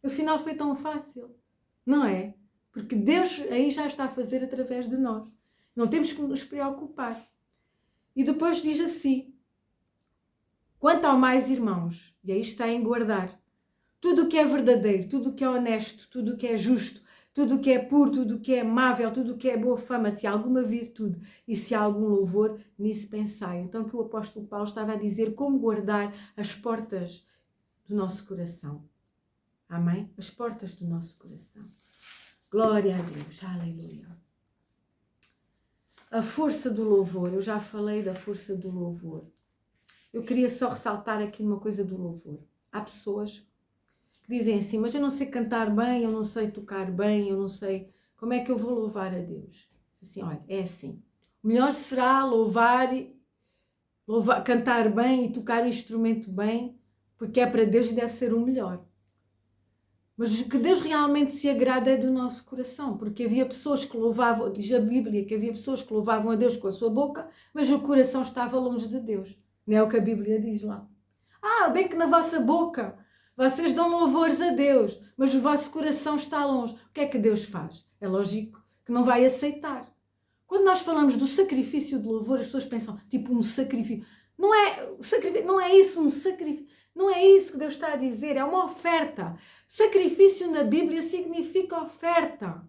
Afinal foi tão fácil, não é? Porque Deus aí já está a fazer através de nós. Não temos que nos preocupar. E depois diz assim, quanto ao mais, irmãos, e aí está em guardar, tudo o que é verdadeiro, tudo o que é honesto, tudo o que é justo, tudo o que é puro, tudo o que é amável, tudo o que é boa fama, se há alguma virtude e se há algum louvor, nisso pensai. Então que o apóstolo Paulo estava a dizer como guardar as portas do nosso coração. Amém? As portas do nosso coração. Glória a Deus. Aleluia. A força do louvor. Eu já falei da força do louvor. Eu queria só ressaltar aqui uma coisa do louvor. Há pessoas que dizem assim, mas eu não sei cantar bem, eu não sei tocar bem, eu não sei como é que eu vou louvar a Deus. Assim, olha, é assim. O melhor será louvar, cantar bem e tocar o instrumento bem, porque é para Deus e deve ser o melhor. Mas o que Deus realmente se agrada é do nosso coração, porque havia pessoas que louvavam, diz a Bíblia, que havia pessoas que louvavam a Deus com a sua boca, mas o coração estava longe de Deus. Não é o que a Bíblia diz lá. Bem que na vossa boca vocês dão louvores a Deus, mas o vosso coração está longe. O que é que Deus faz? É lógico que não vai aceitar. Quando nós falamos do sacrifício de louvor, as pessoas pensam, tipo um sacrifício. Não é isso um sacrifício. Não é isso que Deus está a dizer, é uma oferta. Sacrifício na Bíblia significa oferta.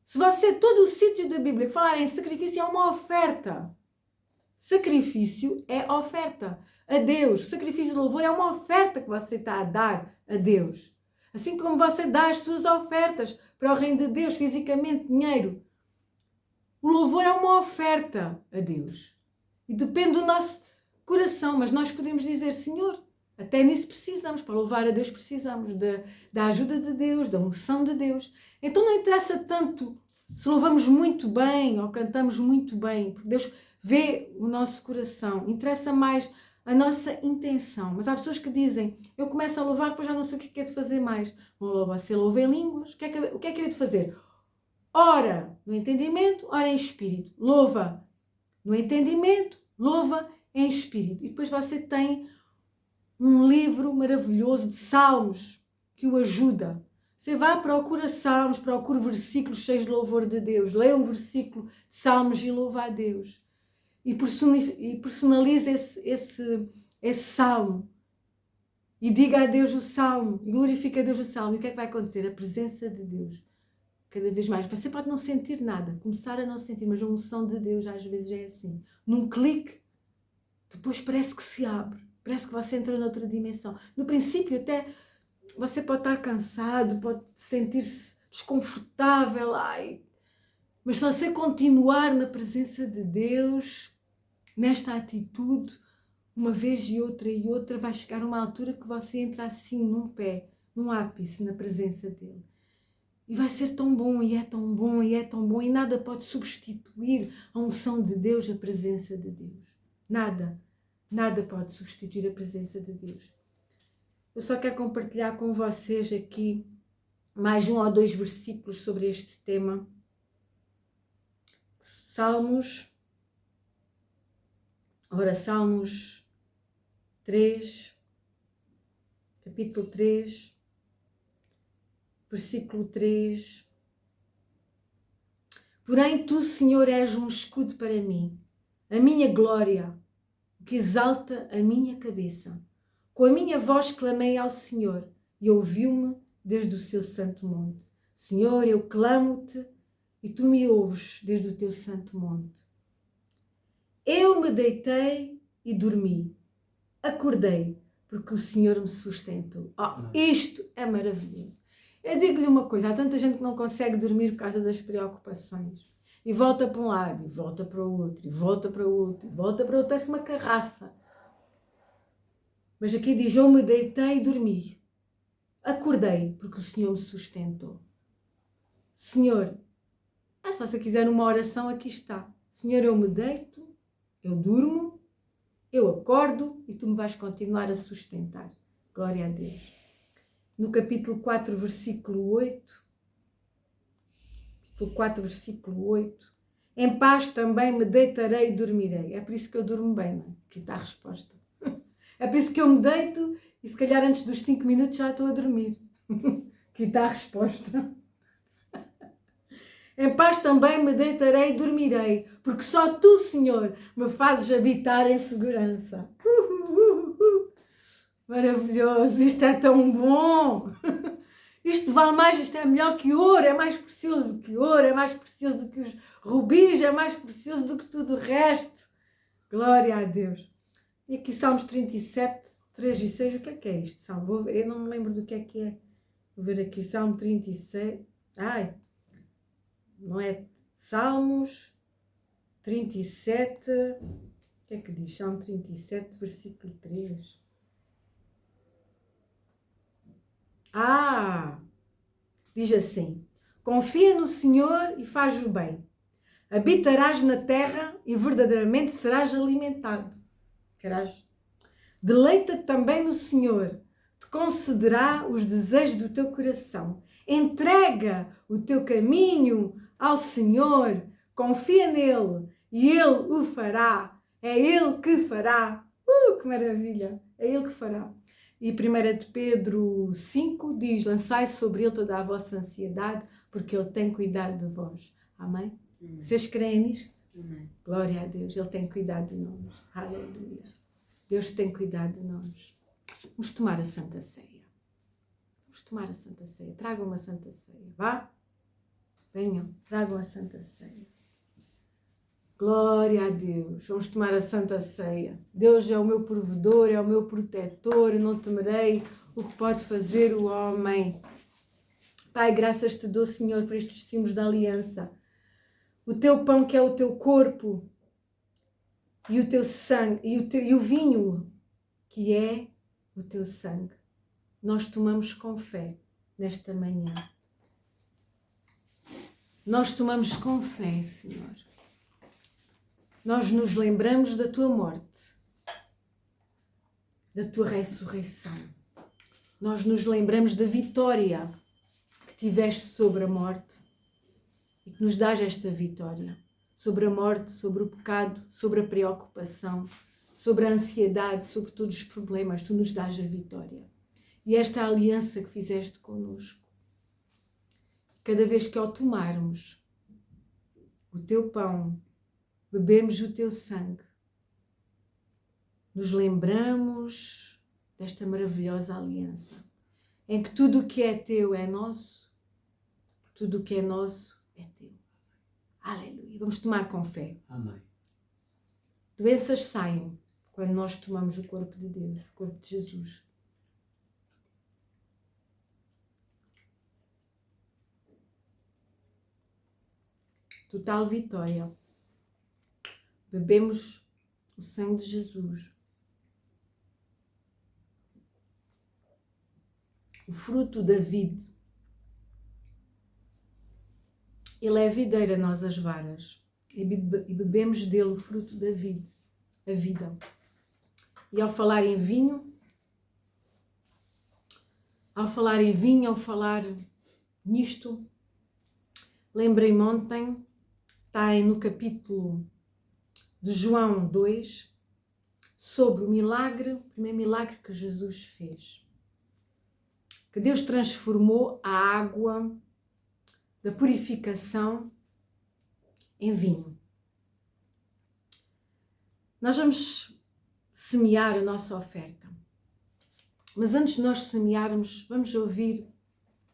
Se você, todo o sítio da Bíblia que falar em sacrifício, é uma oferta. Sacrifício é oferta a Deus. Sacrifício de louvor é uma oferta que você está a dar a Deus. Assim como você dá as suas ofertas para o reino de Deus, fisicamente, dinheiro. O louvor é uma oferta a Deus. E depende do nosso coração, mas nós podemos dizer, Senhor, até nisso precisamos, para louvar a Deus precisamos da ajuda de Deus, da unção de Deus. Então não interessa tanto se louvamos muito bem ou cantamos muito bem, porque Deus vê o nosso coração. Interessa mais a nossa intenção. Mas há pessoas que dizem, eu começo a louvar, depois já não sei o que é de fazer mais. Você louva em línguas, o que é que eu hei de fazer? Ora no entendimento, ora em espírito. Louva no entendimento, louva em espírito. E depois você tem um livro maravilhoso de salmos que o ajuda. Você vai, procura salmos, procura versículos cheios de louvor de Deus. Leia um versículo de salmos e louva a Deus. E personalize esse salmo. E diga a Deus o salmo. E glorifica a Deus o salmo. E o que é que vai acontecer? A presença de Deus. Cada vez mais. Você pode não sentir nada. Começar a não sentir. Mas a unção de Deus às vezes é assim. Num clique, depois parece que se abre. Parece que você entrou noutra dimensão. No princípio até você pode estar cansado, pode sentir-se desconfortável. Mas se você continuar na presença de Deus, nesta atitude, uma vez e outra, vai chegar uma altura que você entra assim num pé, num ápice na presença dele. E vai ser tão bom, e é tão bom, e é tão bom, e nada pode substituir a unção de Deus, a presença de Deus. Nada. Nada pode substituir a presença de Deus. Eu só quero compartilhar com vocês aqui mais 1 ou 2 versículos sobre este tema. Salmos 3, capítulo 3, versículo 3. Porém, tu, Senhor, és um escudo para mim, a minha glória, que exalta a minha cabeça. Com a minha voz clamei ao Senhor e ouviu-me desde o seu santo monte. Senhor, eu clamo-te e tu me ouves desde o teu santo monte. Eu me deitei e dormi. Acordei porque o Senhor me sustentou. Isto é maravilhoso. Eu digo-lhe uma coisa, há tanta gente que não consegue dormir por causa das preocupações. E volta para um lado, e volta para o outro, e volta para o outro, e volta para o outro, parece uma carraça. Mas aqui diz, eu me deitei e dormi. Acordei, porque o Senhor me sustentou. Senhor, se você quiser uma oração, aqui está. Senhor, eu me deito, eu durmo, eu acordo, e tu me vais continuar a sustentar. Glória a Deus. No capítulo 4, versículo 8, versículo 8. Em paz também me deitarei e dormirei. É por isso que eu durmo bem, não é? Aqui está a resposta. É por isso que eu me deito e se calhar antes dos 5 minutos já estou a dormir. Aqui está a resposta. Em paz também me deitarei e dormirei, porque só tu, Senhor, me fazes habitar em segurança. Maravilhoso, isto é tão bom. Isto vale mais, isto é melhor que ouro, é mais precioso do que ouro, é mais precioso do que os rubis, é mais precioso do que tudo o resto. Glória a Deus. E aqui Salmos 37, 3 e 6, o que é isto? Salmo? Eu não me lembro do que é. Vou ver aqui, Salmo 36. Não é? Salmos 37, o que é que diz? Salmo 37, versículo 3. Diz assim, confia no Senhor e faz o bem. Habitarás na terra e verdadeiramente serás alimentado. Deleita-te também no Senhor, te concederá os desejos do teu coração. Entrega o teu caminho ao Senhor, confia nele e ele o fará. É ele que fará. Que maravilha! É ele que fará. E 1 de Pedro 5 diz: lançai sobre ele toda a vossa ansiedade, porque ele tem cuidado de vós. Amém? Vocês creem nisto? Amém. Glória a Deus, ele tem cuidado de nós. Aleluia. Deus tem cuidado de nós. Vamos tomar a Santa Ceia. Vamos tomar a Santa Ceia. Tragam uma Santa Ceia. Vá? Venham, tragam a Santa Ceia. Glória a Deus. Vamos tomar a Santa Ceia. Deus é o meu provedor, é o meu protetor. Eu não temerei o que pode fazer o homem. Pai, graças te dou, Senhor, por estes símbolos da aliança. O teu pão que é o teu corpo e o teu sangue e o vinho que é o teu sangue. Nós tomamos com fé nesta manhã. Nós tomamos com fé, Senhor. Nós nos lembramos da tua morte, da tua ressurreição. Nós nos lembramos da vitória que tiveste sobre a morte e que nos dás esta vitória sobre a morte, sobre o pecado, sobre a preocupação, sobre a ansiedade, sobre todos os problemas. Tu nos dás a vitória. E esta aliança que fizeste connosco, cada vez que ao tomarmos o teu pão, bebemos o teu sangue, nos lembramos desta maravilhosa aliança, em que tudo o que é teu é nosso, tudo o que é nosso é teu. Aleluia. Vamos tomar com fé. Amém. Doenças saem quando nós tomamos o corpo de Deus, o corpo de Jesus. Total vitória. Bebemos o sangue de Jesus. O fruto da vide. Ele é a videira, nós as varas. E bebemos dele o fruto da vide, a vida. E ao falar em vinho, ao falar nisto, lembrei-me ontem, está no capítulo de João 2, sobre o milagre, o primeiro milagre que Jesus fez. Que Deus transformou a água da purificação em vinho. Nós vamos semear a nossa oferta. Mas antes de nós semearmos, vamos ouvir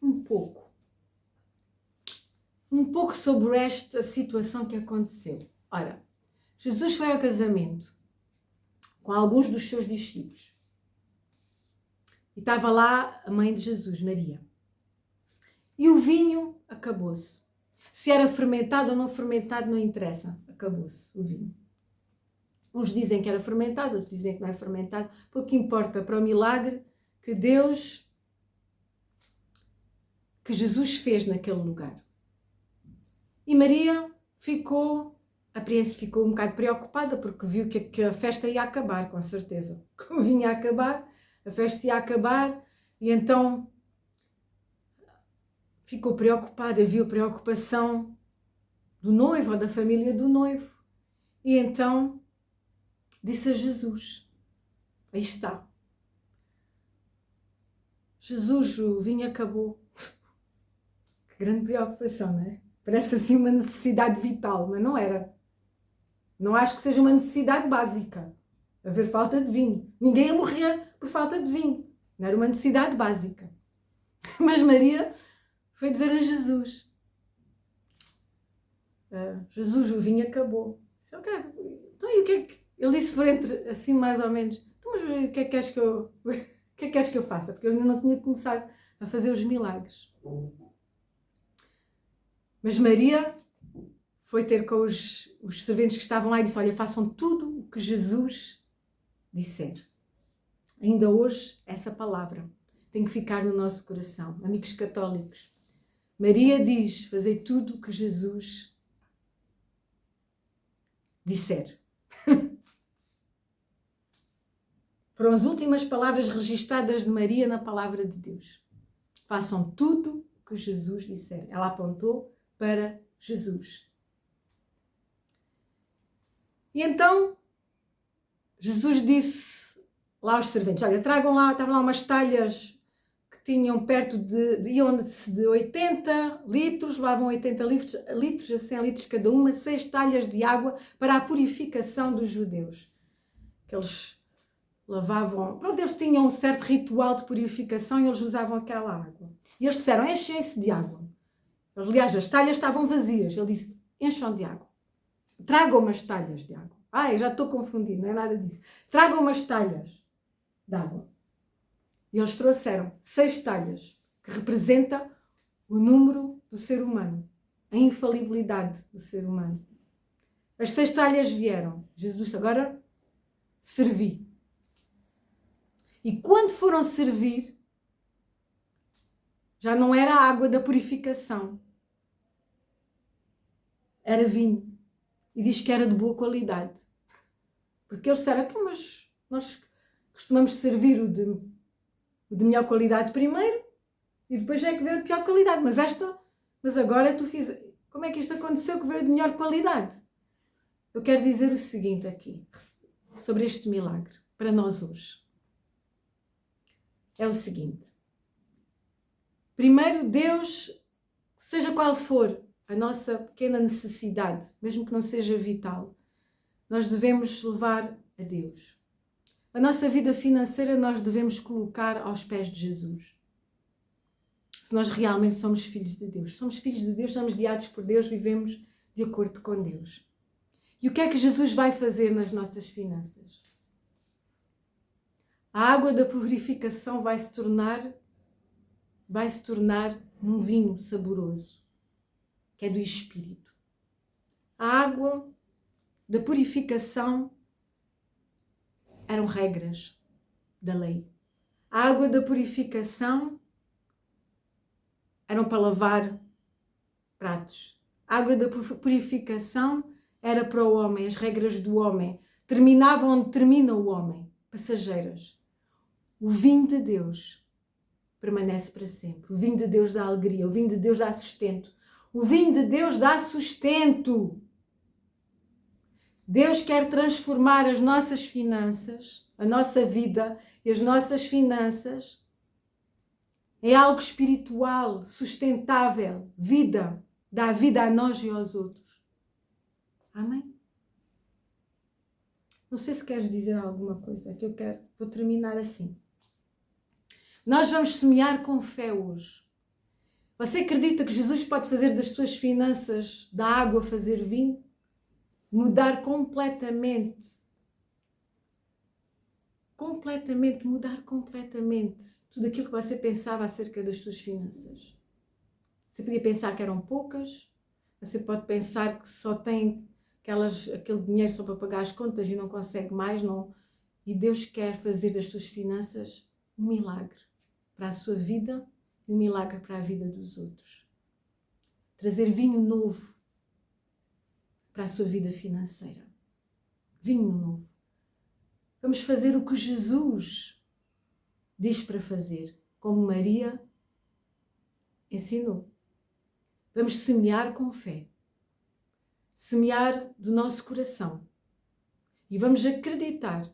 um pouco sobre esta situação que aconteceu. Ora, Jesus foi ao casamento com alguns dos seus discípulos. E estava lá a mãe de Jesus, Maria. E o vinho acabou-se. Se era fermentado ou não fermentado, não interessa. Acabou-se o vinho. Uns dizem que era fermentado, outros dizem que não é fermentado. Pouco importa para o milagre que Jesus fez naquele lugar. E Maria ficou um bocado preocupada porque viu que a festa ia acabar, com certeza. Que o vinho ia acabar, a festa ia acabar e então ficou preocupada, viu a preocupação do noivo ou da família do noivo. E então disse a Jesus, aí está. Jesus, o vinho acabou. Que grande preocupação, não é? Parece assim uma necessidade vital, mas não era. Não acho que seja uma necessidade básica. Haver falta de vinho. Ninguém ia morrer por falta de vinho. Não era uma necessidade básica. Mas Maria foi dizer a Jesus, Jesus, o vinho acabou. Então, e o que é que... Ele disse por entre, assim mais ou menos, então, mas o que é que queres que eu faça? Porque eu ainda não tinha começado a fazer os milagres. Mas Maria foi ter com os serventes que estavam lá e disse, olha, façam tudo o que Jesus disser. Ainda hoje, essa palavra tem que ficar no nosso coração. Amigos católicos, Maria diz, fazei tudo o que Jesus disser. Foram as últimas palavras registadas de Maria na palavra de Deus. Façam tudo o que Jesus disser. Ela apontou para Jesus. E então, Jesus disse lá aos serventes, olha, tragam lá, estavam lá umas talhas que tinham perto iam-se de 80 litros, levavam 80 litros a 100 litros cada uma, 6 talhas de água para a purificação dos judeus. Que eles lavavam, pronto, eles tinham um certo ritual de purificação e eles usavam aquela água. E eles disseram, enchem-se de água. Aliás, as talhas estavam vazias. Ele disse, encham de água. Tragam umas talhas de água. Eu já estou confundido, não é nada disso. Tragam umas talhas de água. E eles trouxeram 6 talhas, que representa o número do ser humano, a infalibilidade do ser humano. As 6 talhas vieram. Jesus agora servi. E quando foram servir, já não era a água da purificação. Era vinho. E diz que era de boa qualidade. Porque eles disseram, mas nós costumamos servir o de melhor qualidade primeiro e depois é que veio de pior qualidade. Mas agora tu fiz. Como é que isto aconteceu que veio de melhor qualidade? Eu quero dizer o seguinte aqui, sobre este milagre, para nós hoje. É o seguinte. Primeiro, Deus, seja qual for a nossa pequena necessidade, mesmo que não seja vital, nós devemos levar a Deus. A nossa vida financeira nós devemos colocar aos pés de Jesus. Se nós realmente somos filhos de Deus. Somos filhos de Deus, somos guiados por Deus, vivemos de acordo com Deus. E o que é que Jesus vai fazer nas nossas finanças? A água da purificação vai se tornar num vinho saboroso, que é do Espírito. A água da purificação eram regras da lei. A água da purificação eram para lavar pratos. A água da purificação era para o homem, as regras do homem. Terminavam onde termina o homem, passageiras. O vinho de Deus permanece para sempre. O vinho de Deus dá alegria, o vinho de Deus dá sustento. O vinho de Deus dá sustento. Deus quer transformar as nossas finanças, a nossa vida e as nossas finanças em algo espiritual, sustentável, vida, dá vida a nós e aos outros. Amém? Não sei se queres dizer alguma coisa, que vou terminar assim. Nós vamos semear com fé hoje. Você acredita que Jesus pode fazer das tuas finanças, da água, fazer vinho? Mudar completamente. Mudar completamente tudo aquilo que você pensava acerca das suas finanças. Você podia pensar que eram poucas, você pode pensar que só tem aquele dinheiro só para pagar as contas e não consegue mais, não. E Deus quer fazer das suas finanças um milagre para a sua vida e um milagre para a vida dos outros. Trazer vinho novo para a sua vida financeira. Vinho novo. Vamos fazer o que Jesus diz para fazer, como Maria ensinou. Vamos semear com fé. Semear do nosso coração. E vamos acreditar,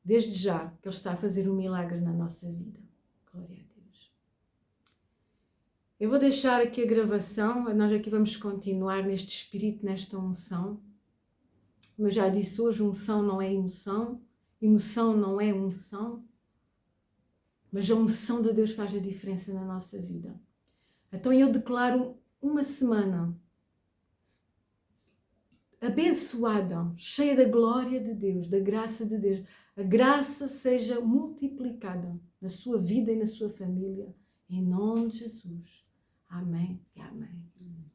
desde já, que Ele está a fazer um milagre na nossa vida. Glória a Deus. Eu vou deixar aqui a gravação, nós aqui vamos continuar neste espírito, nesta unção. Como eu já disse hoje, unção não é emoção, emoção não é unção, mas a unção de Deus faz a diferença na nossa vida. Então eu declaro uma semana abençoada, cheia da glória de Deus, da graça de Deus. A graça seja multiplicada na sua vida e na sua família, em nome de Jesus. Amém e amém.